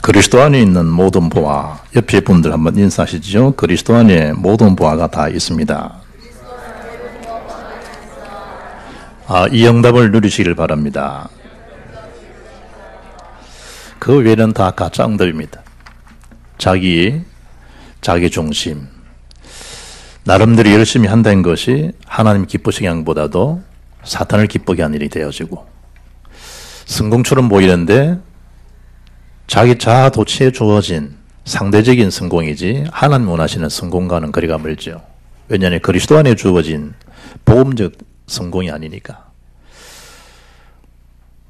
그리스도 안에 있는 모든 보화, 옆에 분들 한번 인사하시죠. 그리스도 안에 모든 보화가 다 있습니다. 이 응답을 누리시길 바랍니다. 그 외에는 다 가짜 응답입니다. 자기 중심. 나름대로 열심히 한다는 것이 하나님 기쁘시게 한 것보다도 사탄을 기쁘게 하는 일이 되어지고, 성공처럼 보이는데 자기 자아 도취에 주어진 상대적인 성공이지 하나님 원하시는 성공과는 거리가 멀죠. 왜냐하면 그리스도 안에 주어진 복음적 성공이 아니니까.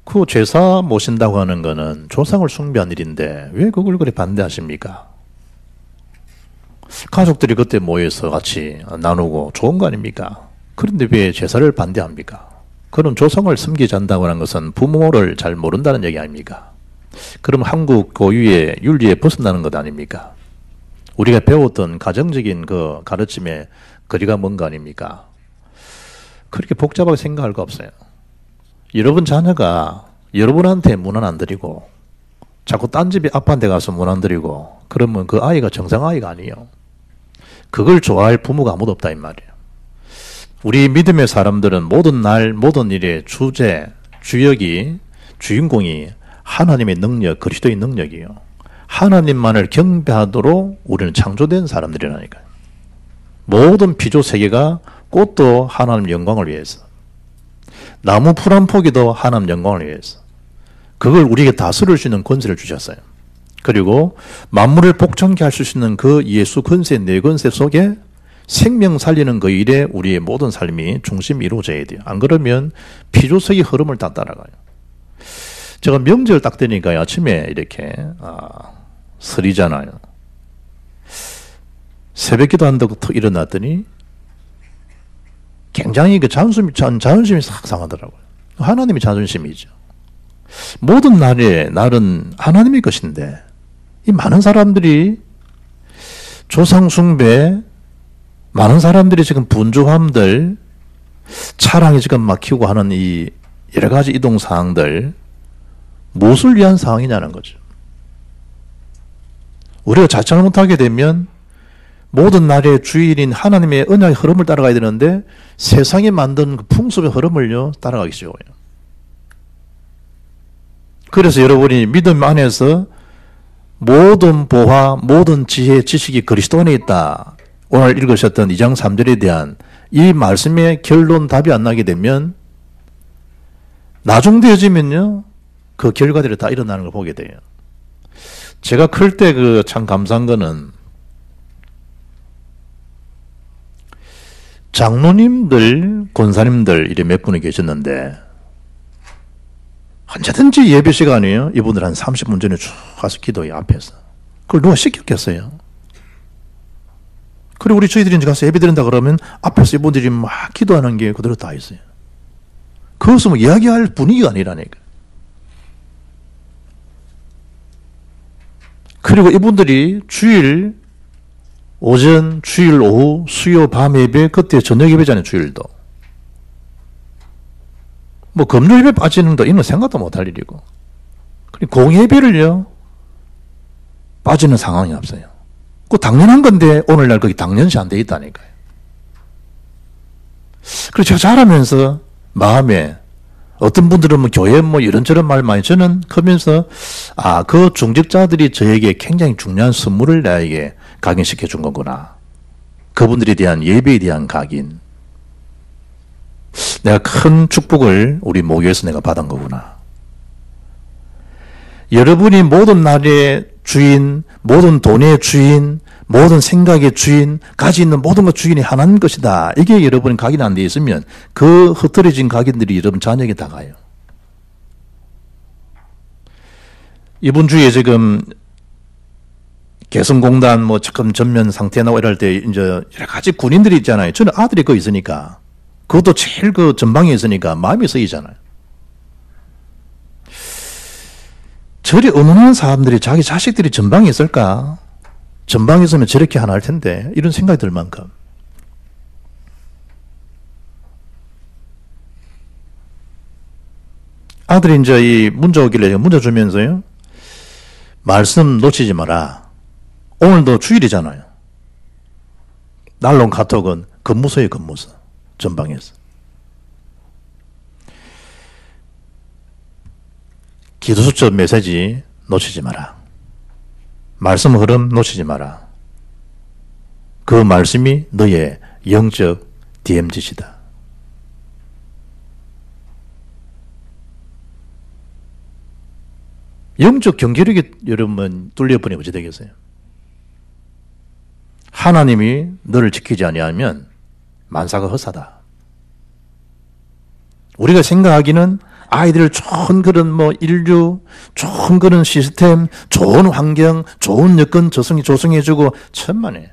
그 제사 모신다고 하는 것은 조상을 숭배한 일인데 왜 그걸 그리 반대하십니까? 가족들이 그때 모여서 같이 나누고 좋은 거 아닙니까? 그런데 왜 제사를 반대합니까? 그런 조상을 섬기지 않는다고 하는 것은 부모를 잘 모른다는 얘기 아닙니까? 그럼 한국 고유의 윤리에 벗어나는 것 아닙니까? 우리가 배웠던 가정적인 그 가르침의 거리가 뭔가 아닙니까? 그렇게 복잡하게 생각할 거 없어요. 여러분 자녀가 여러분한테 문 안 드리고 자꾸 딴 집에 아빠한테 가서 문 안 드리고 그러면 그 아이가 정상 아이가 아니에요. 그걸 좋아할 부모가 아무도 없다 이 말이에요. 우리 믿음의 사람들은 모든 날 모든 일의 주제, 주역이, 주인공이 하나님의 능력, 그리스도의 능력이에요. 하나님만을 경배하도록 우리는 창조된 사람들이라니까요. 모든 피조 세계가 꽃도 하나님 영광을 위해서, 나무 풀 한 포기도 하나님 영광을 위해서, 그걸 우리에게 다스릴 수 있는 권세를 주셨어요. 그리고 만물을 복창케 할 수 있는 그 예수 권세, 네 권세 속에 생명 살리는 그 일에 우리의 모든 삶이 중심이 이루어져야 돼요. 안 그러면 피조세계 흐름을 다 따라가요. 제가 명절 딱 되니까 아침에 이렇게 설이잖아요. 새벽 기도 한다고 툭 일어났더니 굉장히 그 자존심이 싹 상하더라고요. 하나님이 자존심이죠. 모든 날은 하나님의 것인데 이 많은 사람들이 조상 숭배, 많은 사람들이 지금 분주함들, 차량이 지금 막히고 하는 이 여러 가지 이동 사항들, 무엇을 위한 상황이냐는 거죠. 우리가 자청을 못하게 되면 모든 날의 주일인 하나님의 언약의 흐름을 따라가야 되는데 세상에 만든 그 풍습의 흐름을요 따라가기 쉬워요. 그래서 여러분이 믿음 안에서 모든 보화, 모든 지혜, 지식이 그리스도 안에 있다. 오늘 읽으셨던 2장 3절에 대한 이 말씀의 결론 답이 안 나게 되면 나중되어지면요 그 결과들이 다 일어나는 걸 보게 돼요. 제가 클 때 그 참 감사한 거는 장로님들, 권사님들 이래 몇 분이 계셨는데 언제든지 예배 시간이에요. 이분들 한 30분 전에 쭉 가서 기도해요, 앞에서. 그걸 누가 시켰겠어요? 그리고 우리 저희들이 이제 가서 예배 드린다 그러면 앞에서 이분들이 막 기도하는 게 그대로 다 있어요. 그것은 뭐 이야기할 분위기가 아니라니까. 그리고 이분들이 주일 오전, 주일 오후, 수요 밤 예배, 그때 저녁 예배잖아요, 주일도. 뭐 금요 예배 빠지는 거 이건 생각도 못할 일이고. 그리고 공예배를요 빠지는 상황이 없어요. 그 당연한 건데 오늘날 그게 당연시 안 돼 있다니까요. 그래서 제가 자라면서 마음에 어떤 분들은 뭐 교회 뭐 이런저런 말 많이 저는 크면서 그 중직자들이 저에게 굉장히 중요한 선물을 나에게 각인시켜 준 거구나. 그분들에 대한 예배에 대한 각인. 내가 큰 축복을 우리 모교에서 내가 받은 거구나. 여러분이 모든 날의 주인, 모든 돈의 주인, 모든 생각의 주인, 가지고 있는 모든 것 주인이 하나인 것이다. 이게 여러분이 각인 안 돼 있으면 그 흩어진 각인들이 여러분 자녀에게 다 가요. 이번 주에 지금 개성공단 뭐 지금 전면 상태 나고 이럴 때 이제 여러 가지 군인들이 있잖아요. 저는 아들이 거 있으니까 그것도 제일 그 전방에 있으니까 마음이 쓰이잖아요. 저리 은은한 사람들이 자기 자식들이 전방에 있을까? 전방에 있으면 저렇게 하나 할 텐데 이런 생각이 들 만큼. 아들이 이제 이 문자 오길래 문자 주면서요. 말씀 놓치지 마라. 오늘도 주일이잖아요. 날론 카톡은 근무소에 근무소. 전방에서. 기도수첩 메시지 놓치지 마라. 말씀 흐름 놓치지 마라. 그 말씀이 너의 영적 DMZ이다. 영적 경제력이 여러분 뚫려버리면 어찌 되겠어요? 하나님이 너를 지키지 아니하면 만사가 헛사다. 우리가 생각하기는 아이들을 좋은 그런 인류, 좋은 그런 시스템, 좋은 환경, 좋은 여건 조성해주고 천만에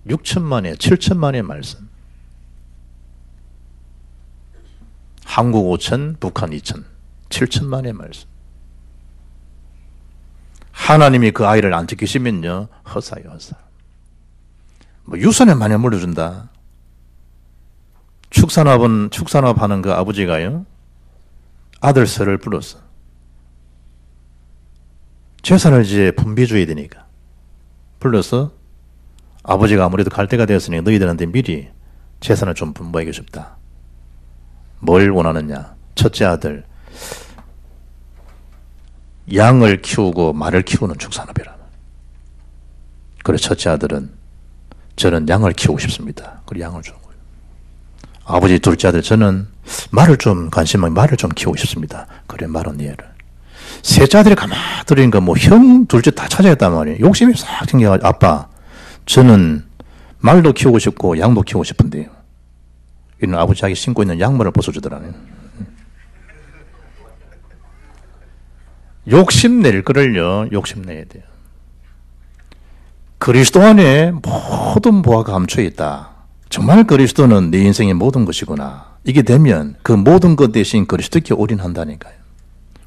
6천만에 7천만의 말씀. 한국 5천, 북한 2천, 7천만의 말씀. 하나님이 그 아이를 안 지키시면요, 헛사요, 헛사. 유산에 많이 물려준다. 축산업하는 그 아버지가요, 아들 셋을 불렀어. 재산을 이제 분배줘야 되니까. 불러서 아버지가 아무래도 갈 때가 되었으니 너희들한테 미리 재산을 좀 분배하고 싶다. 뭘 원하느냐? 첫째 아들, 양을 키우고 말을 키우는 축산업이라. 그래, 첫째 아들은 저는 양을 키우고 싶습니다. 그래, 양을 주는 거예요. 아버지 둘째 아들, 저는 말을 좀 관심하게 말을 좀 키우고 싶습니다. 그래, 말은 얘를. 셋째 아들이 가만히 들으니까 형 둘째 다 찾아냈단 말이에요. 욕심이 싹 생겨가지고, 아빠, 저는 말도 키우고 싶고 양도 키우고 싶은데요. 이런 아버지 자기 신고 있는 양말을 벗어주더라고요. 욕심낼 거를요, 욕심내야 돼요. 그리스도 안에 모든 보화가 감춰 있다. 정말 그리스도는 내 인생의 모든 것이구나. 이게 되면 그 모든 것 대신 그리스도께 올인한다니까요.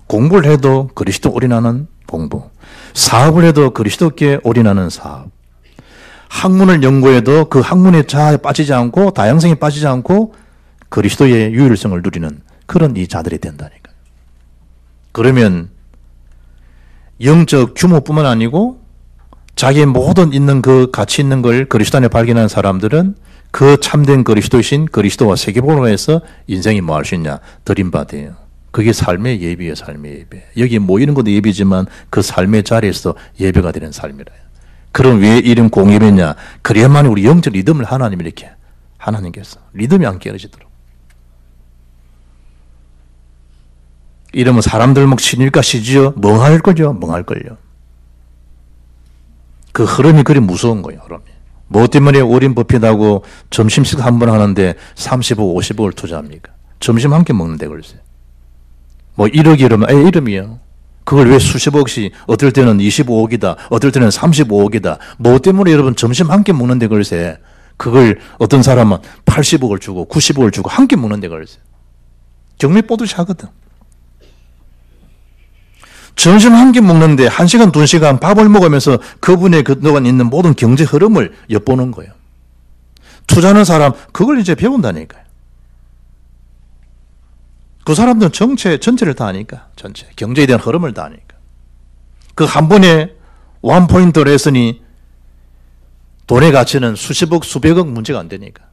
공부를 해도 그리스도 올인하는 공부, 사업을 해도 그리스도께 올인하는 사업, 학문을 연구해도 그 학문의 자아에 빠지지 않고 다양성에 빠지지 않고 그리스도의 유일성을 누리는 그런 이 자들이 된다니까요. 그러면 영적 규모뿐만 아니고 자기의 모든 있는 그 가치 있는 걸 그리스도 안에 발견한 사람들은 그 참된 그리스도이신 그리스도와 세계복음으로 해서 인생이 뭐 할 수 있냐? 드림받아요. 그게 삶의 예비예요, 삶의 예배. 여기 모이는 것도 예비지만 그 삶의 자리에서 예배가 되는 삶이라. 그럼 왜 이름 공예배냐? 그래야만 우리 영적 리듬을 하나님이 이렇게 하나님께서 리듬이 안 깨어지도록. 이러면 사람들 막 신일까 시지요? 멍할걸요, 멍할걸요. 그 흐름이 그리 무서운 거예요, 흐름이. 뭐 때문에 올인 버핏하고 점심식 한 번 하는데 30억, 50억을 투자합니까? 점심 한 끼 먹는데 글쎄. 뭐 1억이 이러면 이름이요. 그걸 왜 수십억씩, 어떨 때는 25억이다, 어떨 때는 35억이다. 뭐 때문에 여러분 점심 한 끼 먹는데 글쎄. 그걸 어떤 사람은 80억을 주고 90억을 주고 한 끼 먹는데 글쎄. 경미 뽀듯이 하거든. 점심 한 끼 먹는데 1시간, 2시간 밥을 먹으면서 그분의 그동안 있는 모든 경제 흐름을 엿보는 거예요. 투자하는 사람, 그걸 이제 배운다니까요. 그 사람들은 전체를 다 아니까, 전체. 경제에 대한 흐름을 다 아니까. 그 한 번에 원포인트 레슨이 돈의 가치는 수십억, 수백억 문제가 안 되니까.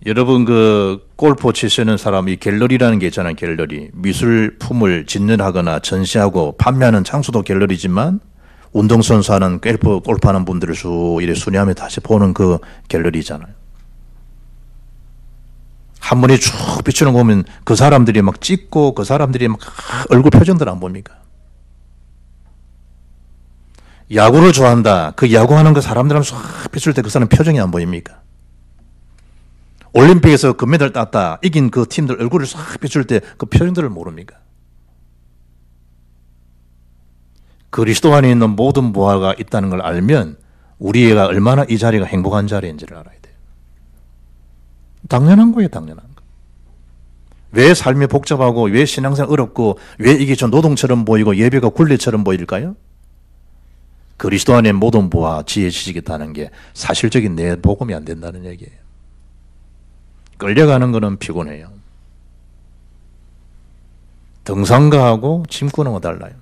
여러분 그 골프 치시는 사람이 갤러리라는 게 있잖아요. 갤러리. 미술품을 진열하거나 전시하고 판매하는 장소도 갤러리지만 운동선수 하는 골프하는 분들을 이렇게 순회하며 다시 보는 그 갤러리잖아요. 한 번에 쭉 비추는 거 보면 그 사람들이 막 찍고 그 사람들이 막 얼굴 표정들 안 봅니까? 야구를 좋아한다. 그 야구하는 그 사람들 쫙 비출 때 그 사람 표정이 안 보입니까? 올림픽에서 금메달 땄다. 이긴 그 팀들 얼굴을 싹 비출 때 그 표정들을 모릅니까? 그리스도 안에 있는 모든 보화가 있다는 걸 알면 우리가 얼마나 이 자리가 행복한 자리인지를 알아야 돼요. 당연한 거예요, 당연한 거. 왜 삶이 복잡하고 왜 신앙생활 어렵고 왜 이게 좀 노동처럼 보이고 예배가 굴레처럼 보일까요? 그리스도 안에 모든 보화, 지혜, 지식이 있다는 게 사실적인 내 복음이 안 된다는 얘기예요. 끌려가는 거는 피곤해요. 등산가하고 짐꾼하고 달라요.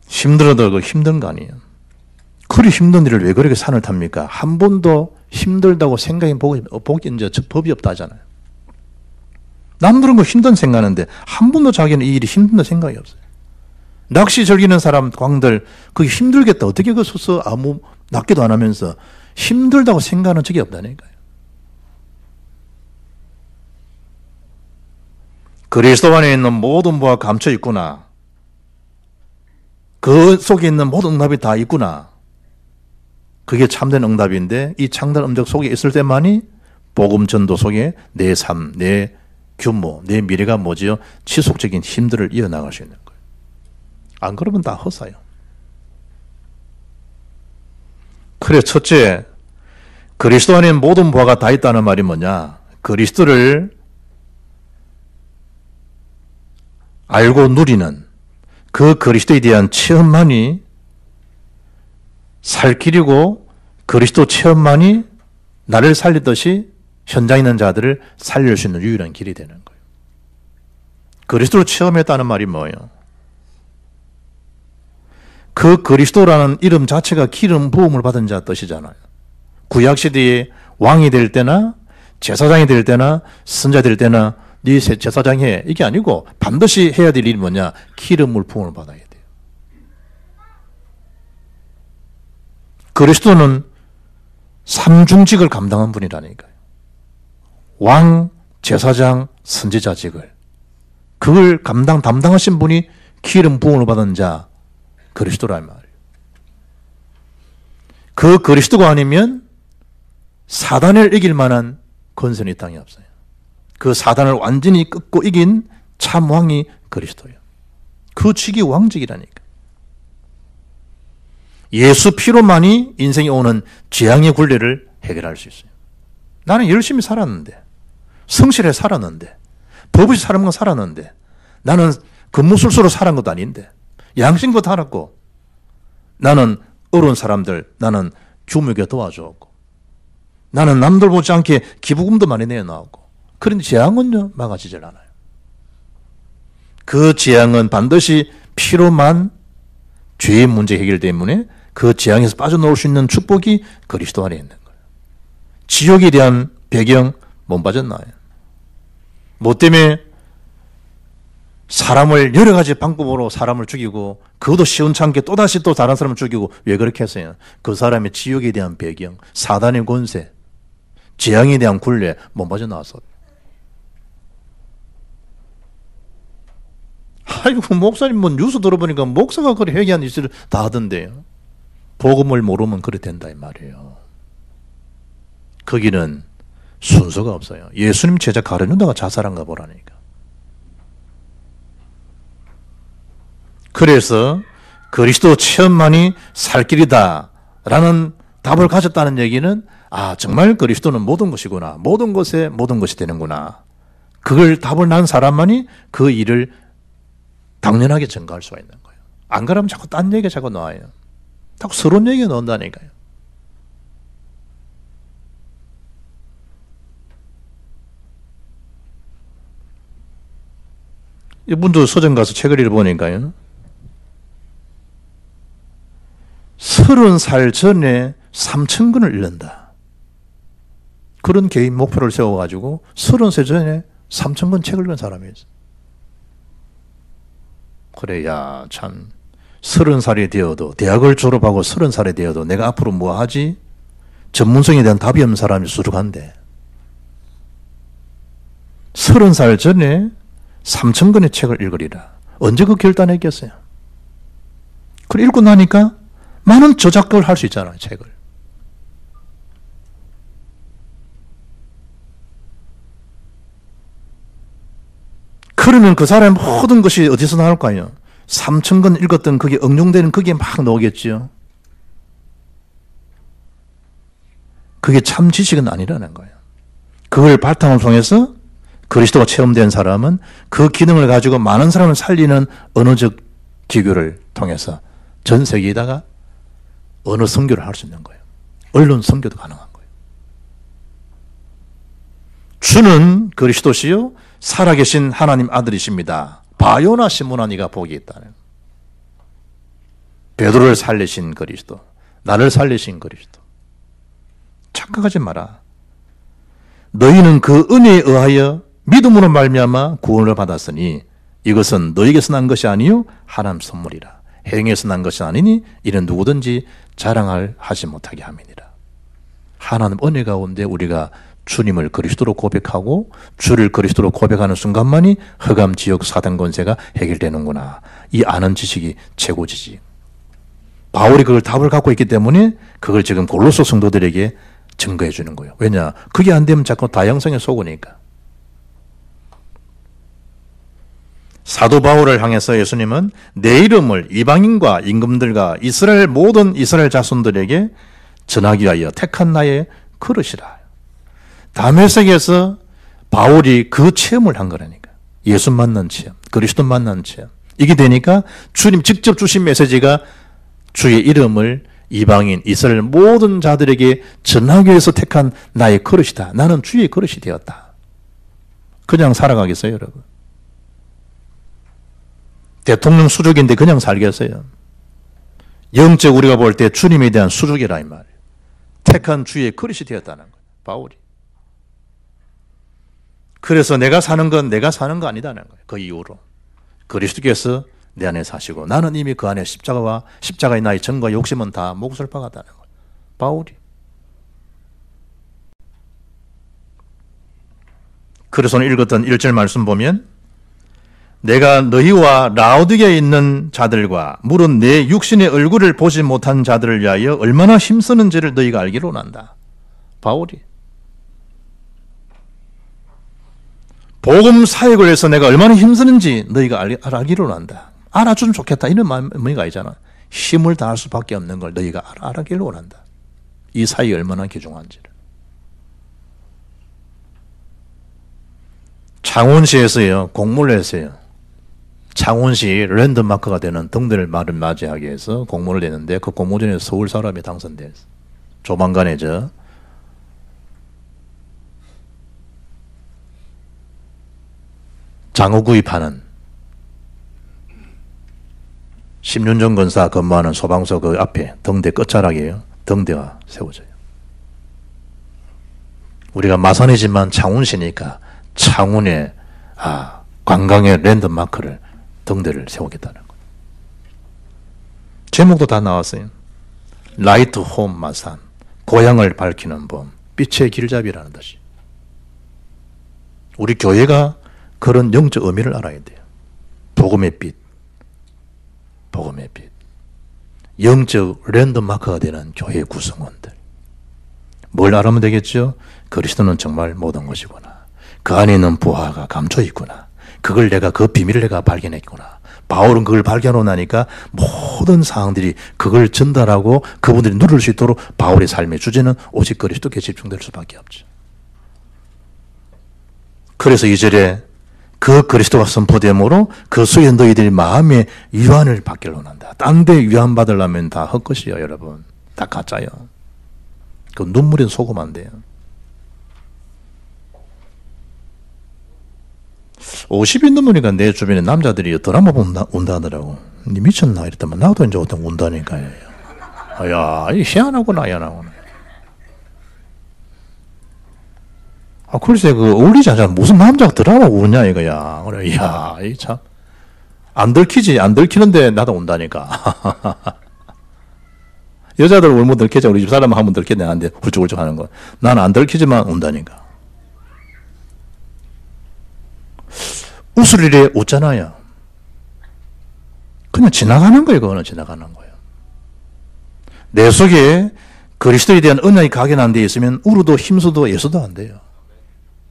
힘들어도 그 힘든 거 아니에요. 그리 힘든 일을 왜 그렇게 산을 탑니까? 한 번도 힘들다고 생각해 보기 이제 법이 없다잖아요. 남들은 그 힘든 생각하는데 한 번도 자기는 이 일이 힘든다 생각이 없어요. 낚시 즐기는 사람, 광들, 그게 힘들겠다. 어떻게 그 서서 아무 낚기도 안 하면서 힘들다고 생각하는 적이 없다니까요. 그리스도 안에 있는 모든 부가 감춰 있구나. 그 속에 있는 모든 응답이 다 있구나. 그게 참된 응답인데 이 참된 응답 속에 있을 때만이 복음 전도 속에 내 삶, 내 규모, 내 미래가 뭐지요? 지속적인 힘들을 이어나갈 수 있는 거예요. 안 그러면 다 헛사요. 그래, 첫째, 그리스도 안에 모든 부가 다 있다는 말이 뭐냐? 그리스도를 알고 누리는 그 그리스도에 대한 체험만이 살 길이고 그리스도 체험만이 나를 살리듯이 현장에 있는 자들을 살릴 수 있는 유일한 길이 되는 거예요. 그리스도를 체험했다는 말이 뭐예요? 그 그리스도라는 이름 자체가 기름 부음을 받은 자 뜻이잖아요. 구약시대에 왕이 될 때나 제사장이 될 때나 선자 될 때나 네 제사장 해. 이게 아니고 반드시 해야 될 일이 뭐냐? 기름을 부음을 받아야 돼요. 그리스도는 삼중직을 감당한 분이라니까요. 왕, 제사장, 선지자직을. 그걸 담당하신 분이 기름 부음을 받은 자 그리스도란 말이에요. 그 그리스도가 아니면 사단을 이길 만한 권세는 이 땅에 없어요. 그 사단을 완전히 꺾고 이긴 참 왕이 그리스도예요. 그 직이 왕직이라니까. 예수 피로만이 인생에 오는 재앙의 굴레를 해결할 수 있어요. 나는 열심히 살았는데, 성실해 살았는데, 법없이 사는 건 살았는데, 나는 근무술수로 살은 것도 아닌데, 양심껏 살았고, 나는 어려운 사람들, 나는 주목에 도와주었고, 나는 남들 보지 않게 기부금도 많이 내어나오고, 그런데 재앙은요, 막아지질 않아요. 그 재앙은 반드시 피로만 죄의 문제 해결 때문에 그 재앙에서 빠져나올 수 있는 축복이 그리스도 안에 있는 거예요. 지옥에 대한 배경 못 빠졌나요? 뭐 때문에 사람을 여러 가지 방법으로 사람을 죽이고 그것도 시원찮게 또다시 또 다른 사람을 죽이고 왜 그렇게 했어요? 그 사람의 지옥에 대한 배경, 사단의 권세, 재앙에 대한 굴레 못 빠져나왔어. 아이고 목사님 뭐 뉴스 들어보니까 목사가 그래 회개한 짓을 다 하던데요. 복음을 모르면 그래 된다 이 말이에요. 거기는 순서가 없어요. 예수님 제자 가룟유다가 자살한가 보라니까. 그래서 그리스도 체험만이 살 길이다 라는 답을 가졌다는 얘기는 정말 그리스도는 모든 것이구나. 모든 것에 모든 것이 되는구나. 그걸 답을 난 사람만이 그 일을 당연하게 증거할 수가 있는 거예요. 안 그러면 자꾸 딴 얘기가 자꾸 나와요. 자꾸 서론 얘기가 나온다니까요. 이분도 서점 가서 책을 읽어보니까요. 30살 전에 3,000권을 읽는다. 그런 개인 목표를 세워가지고 30살 전에 3,000권 책을 읽은 사람이 있어요. 그래, 야, 참, 30살이 되어도, 대학을 졸업하고 30살이 되어도 내가 앞으로 뭐 하지? 전문성에 대한 답이 없는 사람이 수룩한데. 30살 전에 3,000권의 책을 읽으리라. 언제 그 결단했겠어요? 그걸 읽고 나니까 많은 저작을 할 수 있잖아요, 책을. 그러면 그 사람의 모든 것이 어디서 나올까요? 3,000권 읽었던 그게 응용되는 그게 막 나오겠죠. 그게 참 지식은 아니라는 거예요. 그걸 바탕을 통해서 그리스도가 체험된 사람은 그 기능을 가지고 많은 사람을 살리는 언어적 기교를 통해서 전 세계에다가 언어 선교를 할 수 있는 거예요. 언론 선교도 가능한 거예요. 주는 그리스도시요 살아계신 하나님 아들이십니다. 바요나 시몬아 네가 복이 있다는. 베드로를 살리신 그리스도, 나를 살리신 그리스도. 착각하지 마라. 너희는 그 은혜에 의하여 믿음으로 말미암아 구원을 받았으니 이것은 너희에게서 난 것이 아니요 하나님 선물이라. 행위에서 난 것이 아니니 이는 누구든지 자랑하지 못하게 함이니라. 하나님 은혜 가운데 우리가 주님을 그리스도로 고백하고 주를 그리스도로 고백하는 순간만이 흑암 지옥 사단 권세가 해결되는구나. 이 아는 지식이 최고 지식. 바울이 그걸 답을 갖고 있기 때문에 그걸 지금 골로새 성도들에게 증거해 주는 거예요. 왜냐? 그게 안 되면 자꾸 다양성에 속으니까. 사도 바울을 향해서 예수님은 내 이름을 이방인과 임금들과 이스라엘 모든 이스라엘 자손들에게 전하기 위하여 택한 나의 그릇이라. 다메섹에서 바울이 그 체험을 한 거라니까. 예수 만난 체험, 그리스도 만난 체험. 이게 되니까 주님 직접 주신 메시지가 주의 이름을 이방인, 이스라엘 모든 자들에게 전하기 위해서 택한 나의 그릇이다. 나는 주의 그릇이 되었다. 그냥 살아가겠어요, 여러분? 대통령 수족인데 그냥 살겠어요? 영적 우리가 볼 때 주님에 대한 수족이라 이 말이에요. 택한 주의 그릇이 되었다는 거예요, 바울이. 그래서 내가 사는 건 내가 사는 거 아니다는 거예요. 그 이후로. 그리스도께서 내 안에 사시고 나는 이미 그 안에 십자가의 나의 정과 욕심은 다 몫을 박았다는 거예요. 바울이. 그래서 오늘 읽었던 1절 말씀 보면 내가 너희와 라오디게에 있는 자들과 물은 내 육신의 얼굴을 보지 못한 자들을 위하여 얼마나 힘쓰는지를 너희가 알기로 난다. 바울이. 복음 사역을 위해서 내가 얼마나 힘쓰는지 너희가 알기로 난다. 알아주면 좋겠다. 이런 의미가 아니잖아. 힘을 다할 수밖에 없는 걸 너희가 알기로 원한다. 이 사역이 얼마나 귀중한지를. 창원시에서요, 공모를 했어요. 창원시 랜드마크가 되는 등대를 맞이하기 위해서 공모를 냈는데 그 공모전에 서울 사람이 당선됐어. 조만간에 장어 구입하는 10년 건사 근무하는 소방서 그 앞에 등대 끝자락이에요. 등대가 세워져요. 우리가 마산이지만 창원시니까 창원에 관광의 랜드마크를 등대를 세우겠다는 거예요. 제목도 다 나왔어요. 라이트 홈 마산, 고향을 밝히는 봄, 빛의 길잡이라는 뜻이. 우리 교회가 그런 영적 의미를 알아야 돼요. 복음의 빛, 복음의 빛. 영적 랜드마크가 되는 교회 구성원들. 뭘 알아면 되겠죠? 그리스도는 정말 모든 것이구나. 그 안에 있는 부하가 감춰 있구나. 그걸 그 비밀을 내가 발견했구나. 바울은 그걸 발견하고 나니까 모든 사항들이 그걸 전달하고 그분들이 누릴 수 있도록 바울의 삶의 주제는 오직 그리스도께 집중될 수밖에 없죠. 그래서 2절에 그 그리스도가 선포됨으로 그 속에 너희들이 마음의 위안을 받기를 원한다. 딴 데 위안 받으려면 다 헛것이에요, 여러분. 다 가짜요. 그 눈물에 속으면 안 돼요. 50이 넘으니까 내 주변에 남자들이 드라마 보면 운다 하더라고. 니 미쳤나? 이랬더만 나도 이제 어떤 운다니까요. 야, 이 희한하구나, 희한하구나. 글쎄, 어울리지 않잖아. 무슨 남자가 드라마 우냐, 이거야. 그래, 이야, 이 참. 안 들키는데 나도 운다니까. 여자들 울면 들키자. 우리 집 사람은 한번 들켰네. 하는데 훌쩍훌쩍 하는 거. 나는 안 들키지만 운다니까. 웃을 일에 웃잖아요. 그냥 지나가는 거예요. 그거는 지나가는 거예요. 내 속에 그리스도에 대한 언약이 각인한 데 있으면 울어도 힘써도 예수도 안 돼요.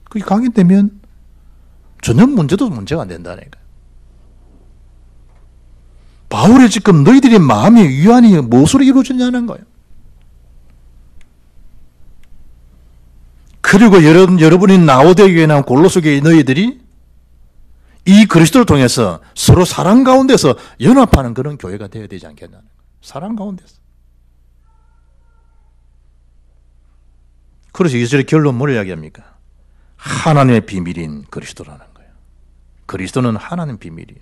그게 각인되면 전혀 문제도 문제가 안 된다니까. 바울이 지금 너희들의 마음의 위안이 무엇으로 이루어졌냐는 거예요. 그리고 여러분이 라오디게 교회나 골로새 교회 너희들이 이 그리스도를 통해서 서로 사랑 가운데서 연합하는 그런 교회가 되어야 되지 않겠냐는 거예요. 사랑 가운데서. 그래서 2절의 결론 뭘 이야기합니까? 하나님의 비밀인 그리스도라는 거예요. 그리스도는 하나님 비밀이에요.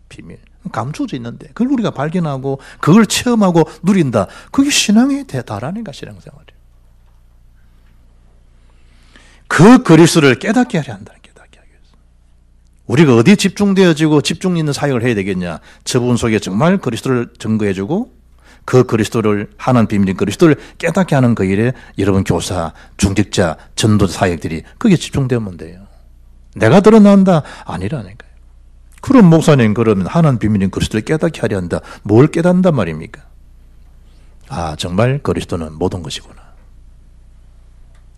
비밀. 감춰져 있는데 그걸 우리가 발견하고 그걸 체험하고 누린다. 그게 신앙에 달하니까 신앙생활이에요. 그 그리스도를 깨닫게 하려 한다는, 깨닫게 하기 위해서. 우리가 어디에 집중되어지고 집중 있는 사역을 해야 되겠냐. 저 부분 속에 정말 그리스도를 증거해주고 그 그리스도를, 하나님 비밀인 그리스도를 깨닫게 하는 그 일에 여러분 교사, 중직자, 전도자 사역들이 거기에 집중되면 돼요. 내가 드러난다? 아니라니까요. 그럼 목사님, 그러면 하나님 비밀인 그리스도를 깨닫게 하려 한다. 뭘 깨닫는단 말입니까? 아, 정말 그리스도는 모든 것이구나.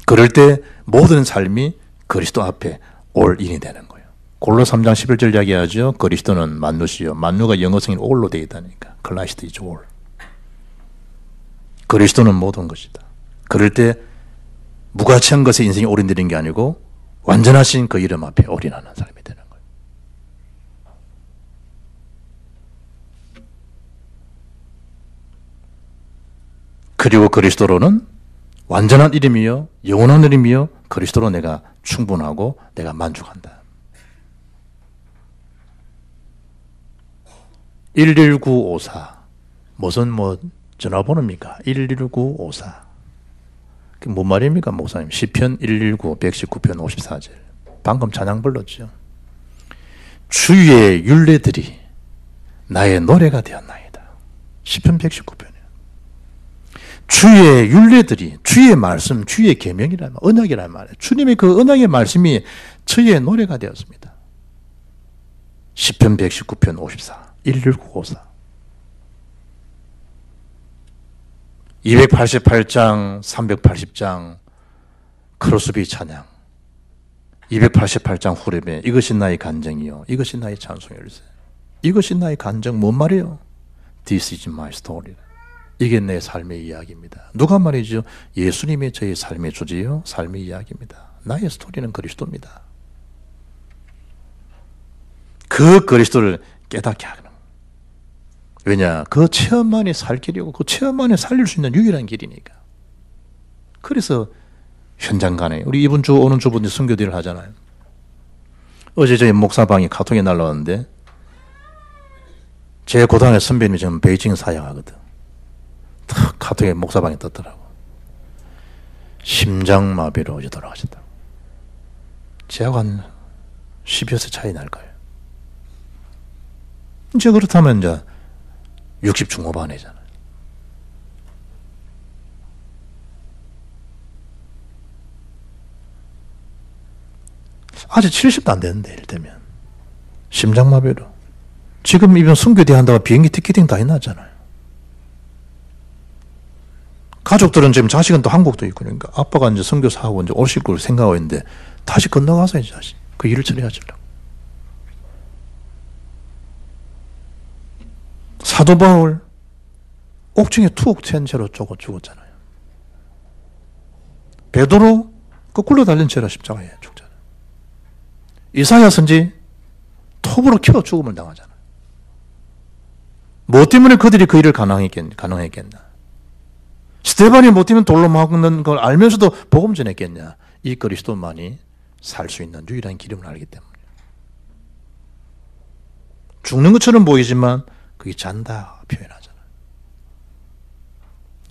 그럴 때 모든 삶이 그리스도 앞에 올인이 되는 거예요. 골로 3장 11절 이야기하죠. 그리스도는 만누시요. 만누가 영어성인 올로 되어 있다니까. 클라시트 이즈 올. 그리스도는 모든 것이다. 그럴 때 무가치한 것에 인생이 올인되는 게 아니고 완전하신 그 이름 앞에 올인하는 사람이 되는 거예요. 그리고 그리스도로는 완전한 이름이요, 영원한 이름이요, 그리스도로 내가 충분하고 내가 만족한다. 11954 무슨 전화번호입니까? 11954 그게 뭔 말입니까, 목사님? 시편 119 119편 54절 방금 찬양 불렀죠. 주의 율례들이 나의 노래가 되었나이다. 시편 119편이에요. 주의 율례들이, 주의 말씀, 주의 계명이란 말, 언약이란 말이에요. 주님의 그 언약의 말씀이 저의 노래가 되었습니다. 시편 119편 54 11954 288장 380장 크로스비 찬양 288장 후렴에 이것이 나의 간증이요 이것이 나의 찬송일세. 이것이 나의 간증 뭔 말이에요? This is my story. 이게 내 삶의 이야기입니다. 누가 말이죠? 예수님이 저의 삶의 주제요 삶의 이야기입니다. 나의 스토리는 그리스도입니다. 그 그리스도를 깨닫게 하는. 왜냐? 그 체험만이 살 길이고 그 체험만이 살릴 수 있는 유일한 길이니까. 그래서 현장 간에 우리 이번 주 오는 주부터 선교대를 하잖아요. 어제 저희 목사방에 카톡이 날라왔는데 제 고등학교 선배님이 지금 베이징 사역하거든. 탁 카톡에 목사방에 떴더라고. 심장마비로 어제 돌아가셨다고. 제하고 한 10여 세 차이 날 거예요. 이제 그렇다면 이제 60 중후반이잖아요. 아직 70도 안 되는데, 이를테면. 심장마비로. 지금 이번 선교대 한다고 비행기 티켓팅 다 해놨잖아요. 가족들은 지금 자식은 또 한국도 있고, 그러니까 아빠가 이제 선교사하고 이제 오실 걸 생각하고 있는데, 다시 건너가서 이제 다시 그 일을 처리하시려고. 사도 바울 옥중에 툭 튄 채로 쪼고 죽었잖아요. 베드로 거꾸로 달린 채로 십자가에 죽잖아요. 이사야 선지 톱으로 켜 죽음을 당하잖아요. 뭐 때문에 그들이 그 일을 가능했겠냐? 스데반이 뭐 때문에 돌로 막는 걸 알면서도 복음 전했겠냐? 이 그리스도만이 살 수 있는 유일한 기름을 알기 때문에. 죽는 것처럼 보이지만 그게 잔다 표현하잖아요.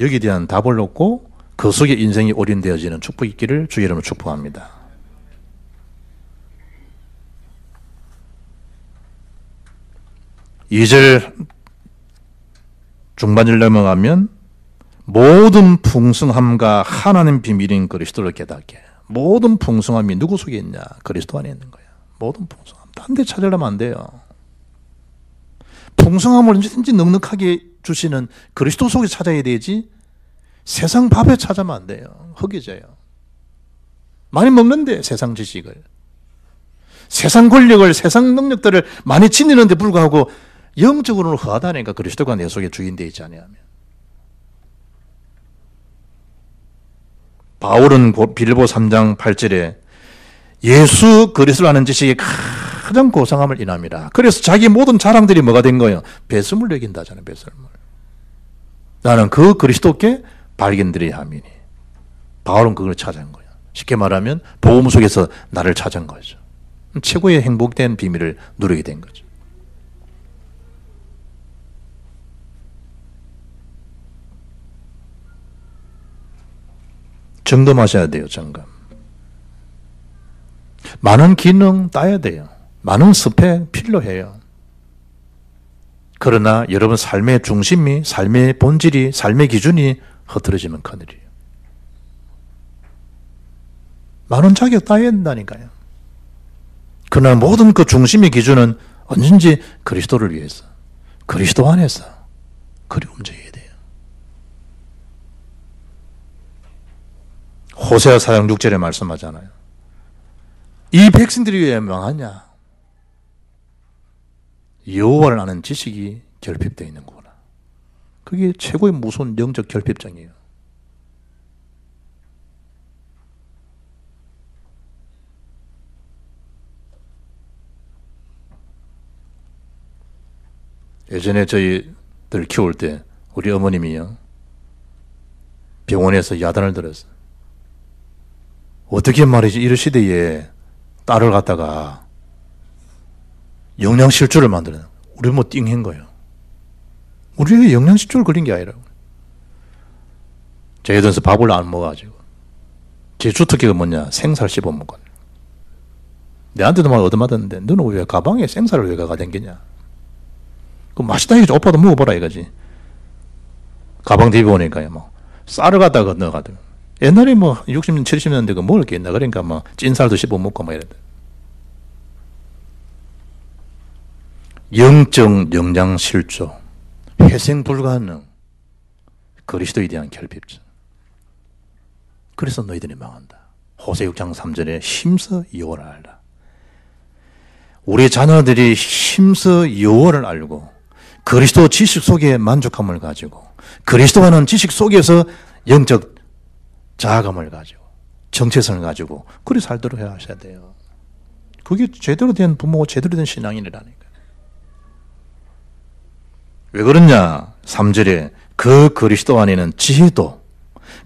여기에 대한 답을 얻고 그 속에 인생이 올인되어지는 축복이 있기를 주의 이름으로 축복합니다. 이절 중반절 넘어가면 모든 풍성함과 하나님 비밀인 그리스도를 깨닫게. 모든 풍성함이 누구 속에 있냐? 그리스도 안에 있는 거야. 모든 풍성함. 딴 데 찾으려면 안 돼요. 풍성함을 언제든지 넉넉하게 주시는 그리스도 속에 찾아야 되지 세상 밥에 찾으면 안 돼요. 허기져요. 많이 먹는데 세상 지식을, 세상 권력을, 세상 능력들을 많이 지니는데 불구하고 영적으로는 허하다니까. 그리스도가 내 속에 주인 되어 있지 않으면. 바울은 빌보 3장 8절에 예수 그리스도를 아는 지식이 가장 고상함을 인함이라. 그래서 자기 모든 자랑들이 뭐가 된 거예요? 배설물 여긴다잖아요. 배설물. 나는 그 그리스도께 발견드려야 함이니. 바울은 그걸 찾은 거야. 쉽게 말하면 복음 속에서 나를 찾은 거죠. 최고의 행복된 비밀을 누리게 된 거죠. 점검하셔야 돼요. 점검. 많은 기능 따야 돼요. 많은 스펙 필요해요. 그러나 여러분 삶의 중심이, 삶의 본질이, 삶의 기준이 흐트러지면 큰일이에요. 많은 자격 따야 된다니까요. 그러나 모든 그 중심의 기준은 언제든지 그리스도를 위해서, 그리스도 안에서 그리 움직여야 돼요. 호세아 4장 6절에 말씀하잖아요. 이 백성들이 왜 망하냐? 여호와를 아는 지식이 결핍되어 있는 거구나. 그게 최고의 무서운 영적 결핍증이에요. 예전에 저희들 키울 때 우리 어머님이요, 병원에서 야단을 들었어요. 어떻게 말이지, 이런 시대에 딸을 갖다가 영양실조를 만드는, 우리 뭐 띵한 거예요. 우리가 영양실조를 걸린 게 아니라고. 제주도에서 밥을 안 먹어가지고, 제 주특기가 뭐냐, 생살 씹어 먹고. 내한테도 막 얻어맞았는데, 너는 왜 가방에 생살을 왜 가가 댕기냐? 그 맛있다 이거지. 오빠도 먹어보라 이거지. 가방 뒤에 보니까요, 뭐 쌀을 갖다가 넣어가지고. 옛날에 뭐 60년, 70년대 그 먹을 게 있나. 그러니까 뭐 찐쌀도 씹어 먹고 막 이랬다. 영적 영양 실조, 회생 불가능, 그리스도에 대한 결핍증. 그래서 너희들이 망한다. 호세 6장 3절에 힘써 여호와를 알라. 우리 자녀들이 힘써 여호와를 알고 그리스도 지식 속에 만족함을 가지고 그리스도와는 지식 속에서 영적 자아감을 가지고 정체성을 가지고 그리 살도록 해야 하셔야 돼요. 그게 제대로 된 부모고 제대로 된 신앙인이라니까. 왜 그러냐? 3절에 그 그리스도 안에는 지혜도,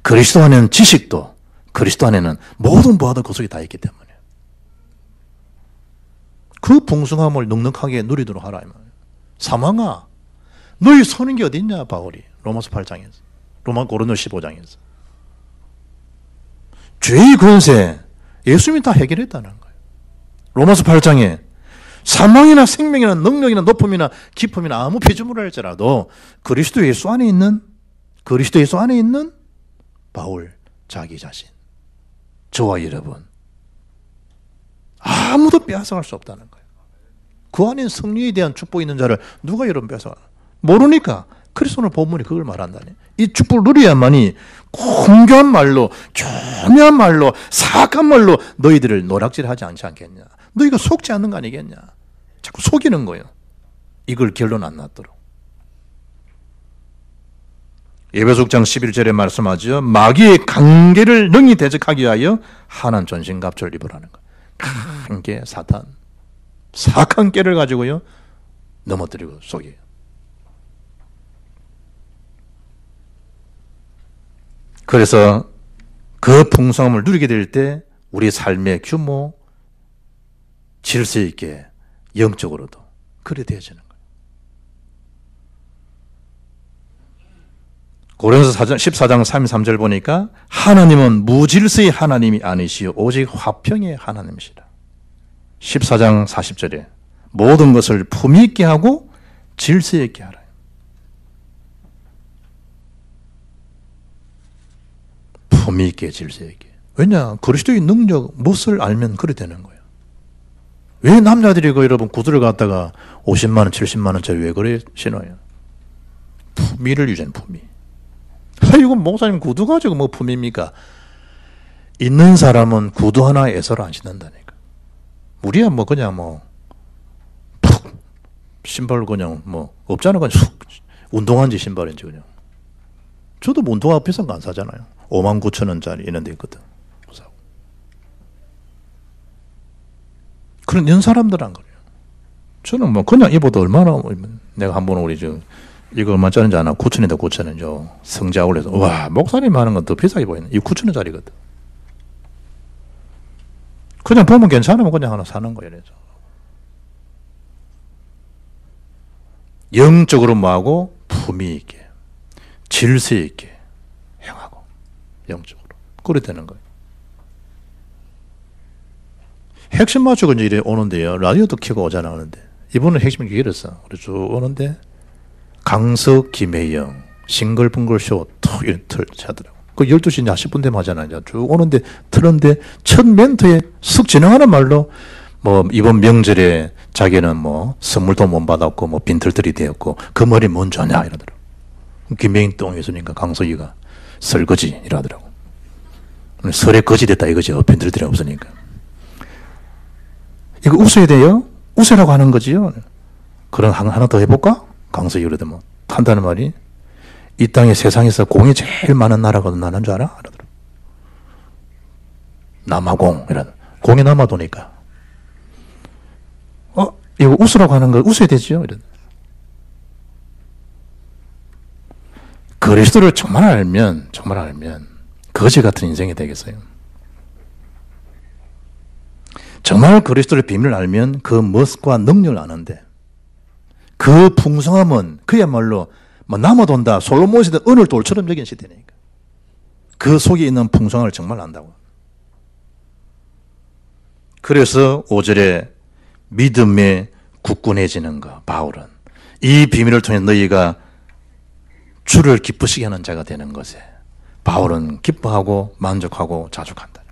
그리스도 안에는 지식도, 그리스도 안에는 모든 부하도 그 속에 다 있기 때문에 그 풍성함을 넉넉하게 누리도록 하라. 사망아, 너희 서는 게 어디 있냐? 바울이 로마서 8장에서, 고린도 15장에서. 죄의 권세, 예수님이 다 해결했다는 거예요. 로마서 8장에 사망이나 생명이나 능력이나 높음이나 깊음이나 아무 피조물을 할지라도 그리스도 예수 안에 있는 바울 자기 자신, 저와 여러분 아무도 빼앗아갈 수 없다는 거예요. 그 안에 승리에 대한 축복이 있는 자를 누가 여러분 빼앗아가? 모르니까. 그래서 오늘 본문이 그걸 말한다니. 이 축복을 누려야만이 공교한 말로, 교묘한 말로, 사악한 말로 너희들을 노략질하지 않지 않겠냐. 너희가 속지 않는 거 아니겠냐. 자꾸 속이는 거예요. 이걸 결론 안 났도록. 에베소 6장 11절에 말씀하죠. 마귀의 관계를 능히 대적하기 위하여 환한 전신갑주를 입으라는 거예요. 관계, 사탄, 사악한 깨를 가지고요 넘어뜨리고 속여요. 그래서 그 풍성함을 누리게 될 때 우리 삶의 규모, 질서 있게 영적으로도 그래 되어지는 거예요. 고린도서 14장 3절 보니까 하나님은 무질서의 하나님이 아니시요 오직 화평의 하나님이시라. 14장 40절에 모든 것을 품위 있게 하고 질서 있게 하라. 품위 있게 질서 있게. 왜냐? 그리스도의 능력, 무엇을 알면 그래 되는 거예요. 왜 남자들이 여러분 구두를 갖다가 50만 원, 70만 원짜리 왜 그래 신어요? 품위를 유지하는 품위. 이거 목사님 구두 가지고 뭐 품위입니까? 있는 사람은 구두 하나 애서를 안 신는다니까. 우리야 뭐 그냥 뭐 푹 신발 그냥 뭐 없잖아. 그냥 쑥 운동한지 신발인지 그냥. 저도 뭐 운동화 비싼 거 안 사잖아요. 59,000원짜리 이런 데 있거든. 그런 연 사람들 안 그래요. 저는 뭐 그냥 입어도 얼마나, 내가 한번 우리 이거 얼마짜리인지 아나? 9,000원이다 9,000원이죠. 성자올에서 와 목사님 하는 건 더 비싸게 보이네. 이거 9,000원짜리거든. 그냥 보면 괜찮으면 그냥 하나 사는 거예요. 영적으로 뭐하고 품위 있게 질서 있게 행하고 영적으로 그래 되는 거예요. 핵심 맞추고 이제 이래 오는데요. 라디오도 켜고 오잖아 오는데 이분은 핵심이 길었어. 그래서 쭉 오는데 강석, 김혜영, 싱글벙글쇼 툭 이런 틀 하더라고. 그 12시 40분 되면 하잖아. 이제 쭉 오는데 틀었는데 첫 멘트에 쓱 진행하는 말로 뭐 이번 명절에 자기는 뭐 선물도 못 받았고 뭐 빈털털이 되었고 그 말이 뭔 죄냐 이러더라고. 김혜영 똥이 있으니까 강석이가 설거지 이러더라고. 설에 거지 됐다 이거지. 빈털털이 없으니까. 이거 웃어야 돼요? 웃으라고 하는 거지요. 그럼 하나 더 해볼까? 강석이 그러더만 한다는 말이 이 땅에 세상에서 공이 제일 많은 나라가 어느 나라인 줄 알아? 이러더라고. 남아공 이러더라고. 공이 남아도니까 이거 웃으라고 하는 거 웃어야 되지요? 이러더라고. 그리스도를 정말 알면 거지 같은 인생이 되겠어요. 정말 그리스도의 비밀을 알면 그 멋과 능력을 아는데 그 풍성함은 그야말로 뭐 남아돈다 솔로몬 시대 은을 돌처럼 여긴 시대니까 그 속에 있는 풍성함을 정말 안다고. 그래서 5절에 믿음에 굳건해지는 거 바울은 이 비밀을 통해 너희가 주를 기쁘시게 하는 자가 되는 것에 바울은 기뻐하고 만족하고 자족한다.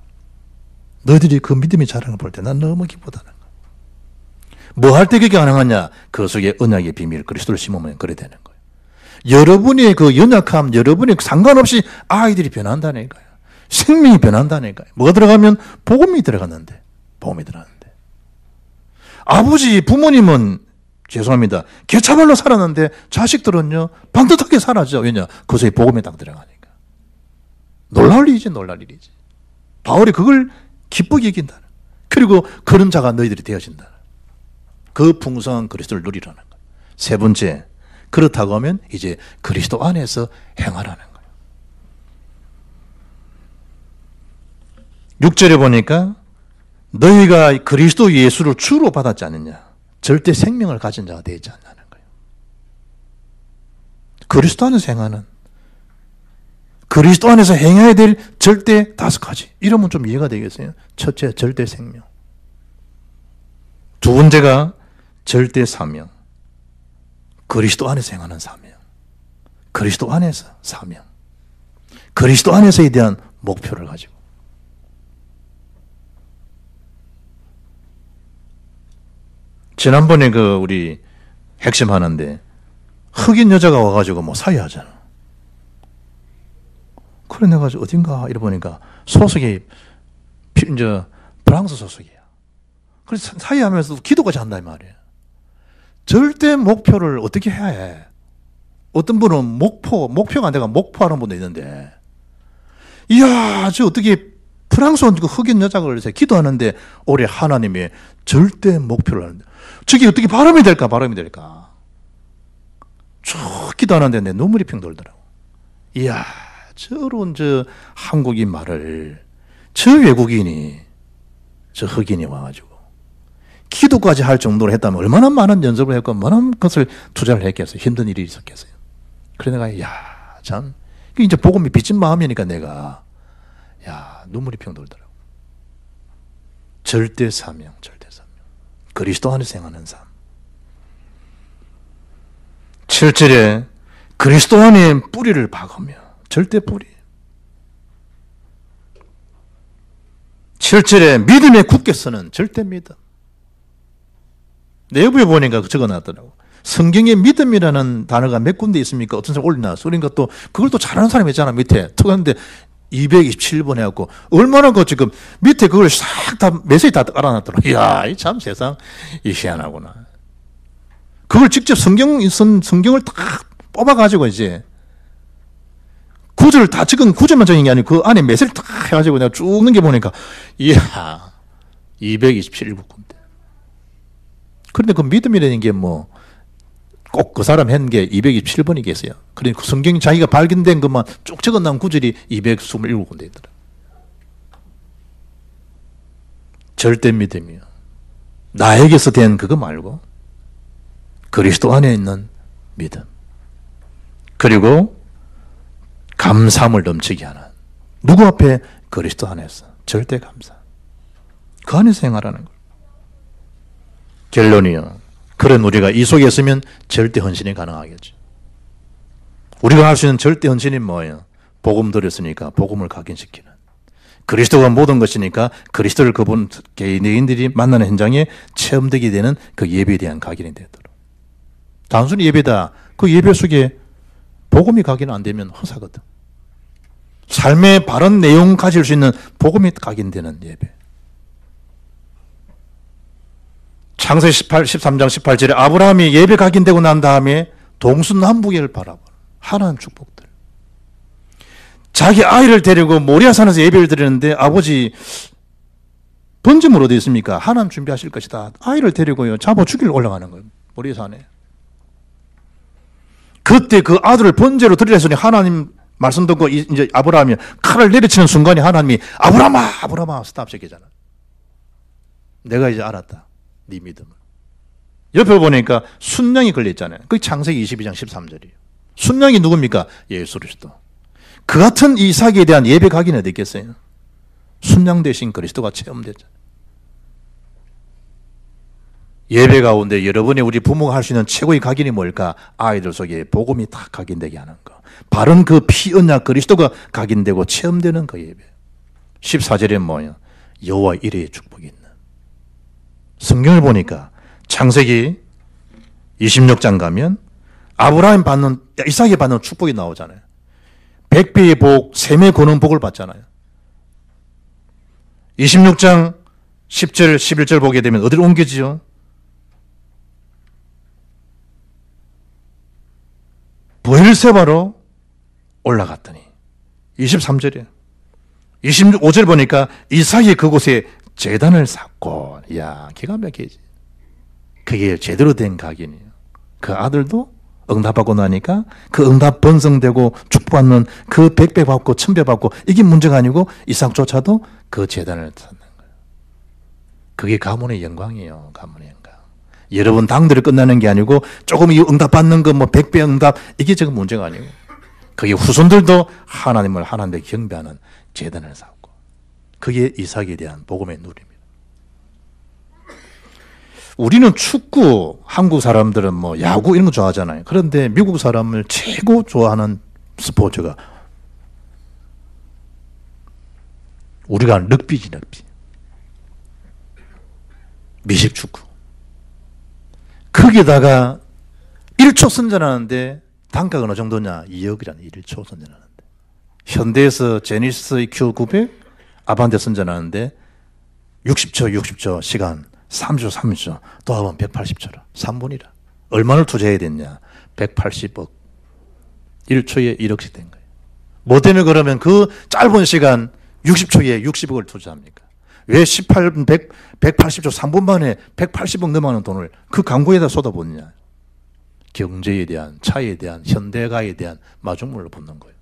너희들이 그 믿음의 자랑을 볼 때 난 너무 기쁘다는 거야. 뭐 할 때 그게 가능하냐? 그 속에 언약의 비밀, 그리스도를 심으면 그래 되는 거예요. 여러분의 그 연약함, 여러분의 상관없이 아이들이 변한다니까요. 생명이 변한다니까요. 뭐가 들어가면 복음이 들어갔는데, 복음이 들어갔는데. 아버지, 부모님은 죄송합니다. 개차발로 살았는데 자식들은요 반듯하게 살아죠. 왜냐? 그 속에 복음이 딱 들어가니까. 놀랄 일이지, 놀랄 일이지. 바울이 그걸 기쁘게 여긴다. 그리고 그런 자가 너희들이 되어진다. 그 풍성한 그리스도를 누리라는 거예요. 세 번째, 그렇다고 하면 이제 그리스도 안에서 행하라는 거예요. 6절에 보니까 너희가 그리스도 예수를 주로 받았지 않느냐. 절대 생명을 가진 자가 되지 않냐는 거예요. 그리스도 안에서 행하는 그리스도 안에서 행해야 될 절대 5가지. 이러면 좀 이해가 되겠어요. 첫째, 절대 생명. 두 번째가 절대 사명. 그리스도 안에서 행하는 사명. 그리스도 안에서 사명. 그리스도 안에서에 대한 목표를 가지고. 지난번에 우리 핵심 하는데 흑인 여자가 와가지고 뭐 사회하잖아. 그래 내가 어딘가 이러보니까 소속이 이제 프랑스 소속이야. 그래서 사회하면서도 기도까지 한다 이 말이에요. 절대 목표를 어떻게 해야 해? 어떤 분은 목표가 안 되고 목포하는 분도 있는데, 이야, 저 어떻게 프랑스 온 흑인 여자가 그래서 기도하는데 올해 하나님이 절대 목표를 하는데, 저게 어떻게 발음이 될까? 쭉 기도하는데 내 눈물이 핑 돌더라고. 이야, 저런 한국인 말을 저 외국인이, 저 흑인이 와가지고 기도까지 할 정도로 했다면 얼마나 많은 연습을 했고 많은 것을 투자를 했겠어요. 힘든 일이 있었겠어요. 그래 내가 참 이제 복음이 빚진 마음이니까 내가 눈물이 핑 돌더라고. 절대 사명. 그리스도 안에서 행하는 삶. 7절에 그리스도 안에 뿌리를 박으며 절대 뿌리. 7절에 믿음에 굳게 서는 절대 믿음. 내부에 보니까 적어놨더라고. 성경에 믿음이라는 단어가 몇 군데 있습니까? 어떤 사람 올려놨어. 그러니까 또 그걸 또 잘하는 사람이 있잖아 밑에. 특한데 227번 해갖고 얼마나 지금 밑에 그걸 싹 다 메시지 다 깔아놨더라고. 이야, 이 참 세상 희한하구나. 그걸 직접 성경을 딱 뽑아가지고 이제 구절을 다 적은 구절만 적은 게 아니고 그 안에 메시지를 딱 해가지고 내가 쭉 넘겨보니까 이야 227군데. 그런데 그 믿음이라는 게 뭐 꼭 그 사람 한 게 227번이겠어요. 그러니까 그 성경이 자기가 발견된 것만 쭉 적어놓은 구절이 227군데 있더라. 절대 믿음이요. 나에게서 된 그거 말고 그리스도 안에 있는 믿음. 그리고 감사함을 넘치게 하는. 누구 앞에? 그리스도 안에서. 절대 감사. 그 안에서 행하라는 거예요. 결론이요. 그런 우리가 이 속에 있으면 절대 헌신이 가능하겠죠. 우리가 할 수 있는 절대 헌신이 뭐예요? 복음 들었으니까 복음을 각인시키는. 그리스도가 모든 것이니까 그리스도를 그분 개인들이 만나는 현장에 체험되게 되는 그 예배에 대한 각인이 되도록. 단순히 예배다. 그 예배 속에 복음이 각인 안 되면 허사거든. 삶의 바른 내용 가질 수 있는 복음이 각인되는 예배. 창세기 13장 18절에 아브라함이 예배 각인되고 난 다음에 동서남북을 바라보는 하나님 축복들. 자기 아이를 데리고 모리아산에서 예배를 드리는데 아버지 번제물 어디 있습니까? 하나님 준비하실 것이다. 아이를 데리고요 잡아 죽이러 올라가는 거예요. 모리아산에. 그때 그 아들을 번제로 드리라 했으니 하나님 말씀 듣고 이제 아브라함이 칼을 내리치는 순간에 하나님이 아브라함아 아브라함아 스탑 시키잖아. 내가 이제 알았다. 네 믿음을. 옆에 보니까 순양이 걸려있잖아요. 그게 창세기 22장 13절이에요. 순양이 누굽니까? 예수 그리스도. 그 같은 이삭에 대한 예배 각인이 어디 있겠어요? 순양 대신 그리스도가 체험됐잖아요. 예배 가운데 여러분이 우리 부모가 할 수 있는 최고의 각인이 뭘까? 아이들 속에 복음이 다 각인되게 하는 거. 바른 그 피언약 그리스도가 각인되고 체험되는 그 예배. 14절에 뭐예요? 여호와 이레의 축복이 있는. 성경을 보니까 창세기 26장 가면 아브라함 받는, 이삭이 받는 축복이 나오잖아요. 100배의 복, 셈의 거는 복을 받잖아요. 26장 10절, 11절 보게 되면 어디로 옮겨지죠? 브엘세바로 올라갔더니 23절이에요. 25절 보니까 이삭이 그곳에 제단을 쌓고, 야, 기가 막히지. 그게 제대로 된 각인이에요. 그 아들도 응답받고 나니까 그 응답 번성되고 축복받는 그 100배 받고 1000배 받고 이게 문제가 아니고 이삭조차도 그 제단을 쌓는 거예요. 그게 가문의 영광이에요. 가문의 영광. 여러분 당대로 끝나는 게 아니고 조금 이 응답받는 거 뭐 100배 응답 이게 지금 문제가 아니고 그게 후손들도 하나님을 하나님께 경배하는 제단을 쌓고 그게 이삭에 대한 복음의 누림입니다. 우리는 축구, 한국 사람들은 뭐 야구 이런 거 좋아하잖아요. 그런데 미국 사람을 최고 좋아하는 스포츠가 우리가 럭비지, 럭비. 미식 축구. 거기다가 1초 선전하는데 단가가 어느 정도냐? 2억이라는 1초 선전하는데. 현대에서 제니시스 Q900 아반떼 선전하는데 60초 시간 30초, 30초, 또 하면 180초라. 3분이라. 얼마를 투자해야 됐냐? 180억. 1초에 1억씩 된 거예요. 뭐 때문에 그러면 그 짧은 시간 60초에 60억을 투자합니까? 왜 180초 3분 만에 180억 넘어가는 돈을 그 광고에다 쏟아붓느냐? 경제에 대한, 차에 대한, 현대가에 대한 마중물로 붓는 거예요.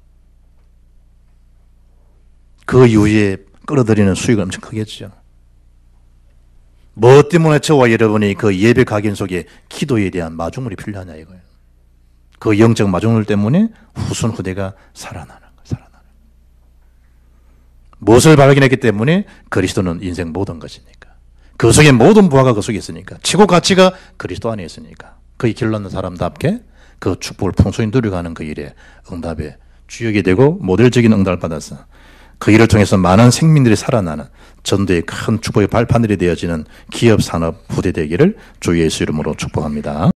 그 이후에 끌어들이는 수익은 엄청 크겠죠. 뭐 때문에 저와 여러분이 그 예배 각인 속에 기도에 대한 마중물이 필요하냐 이거예요. 그 영적 마중물 때문에 후손 후대가 살아나는 거예요. 살아나는 거예요. 무엇을 발견했기 때문에 그리스도는 인생 모든 것이니까. 그 속에 모든 부하가 그 속에 있으니까. 최고 가치가 그리스도 안에 있으니까. 그의 길 낳는 사람답게 그 축복을 풍성히 누려가는 그 일에 응답의 주역이 되고 모델적인 응답을 받아서 그 일을 통해서 많은 생민들이 살아나는 전도의 큰 축복의 발판들이 되어지는 기업 산업 후대 되기를 주 예수 이름으로 축복합니다.